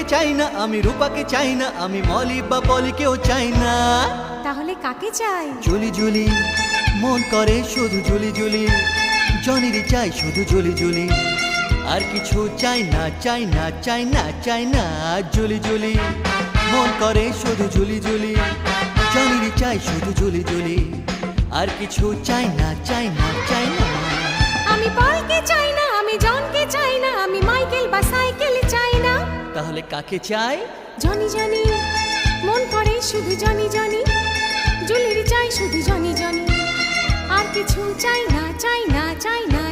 রিয়াকে চাই না, আমি রূপাকে চাই না, আমি মলি বা পলিকেও চাই না। তাহলে কাকে চাই? জুলি জুলি মন করে শুধু জুলি জুলি, জনিরই চাই শুধু জুলি জুলি, আর কিছু চাই না চাই না চাই না চাই না। জুলি জুলি মন করে শুধু জুলি জুলি, জনিরই চাই শুধু জুলি জুলি, আর কিছু চাই না চাই না চাই না। আমি পলকে চাই না, আমি জনকে চাই না, আমি মাইকেল বা সাইকেল চাই না। তাহলে কাকে চাই? জনি জনি মন করে শুধু জনি জনি, জুলির চাই শুধু জনি জনি, আর কিছু চাই না চাই না চাই না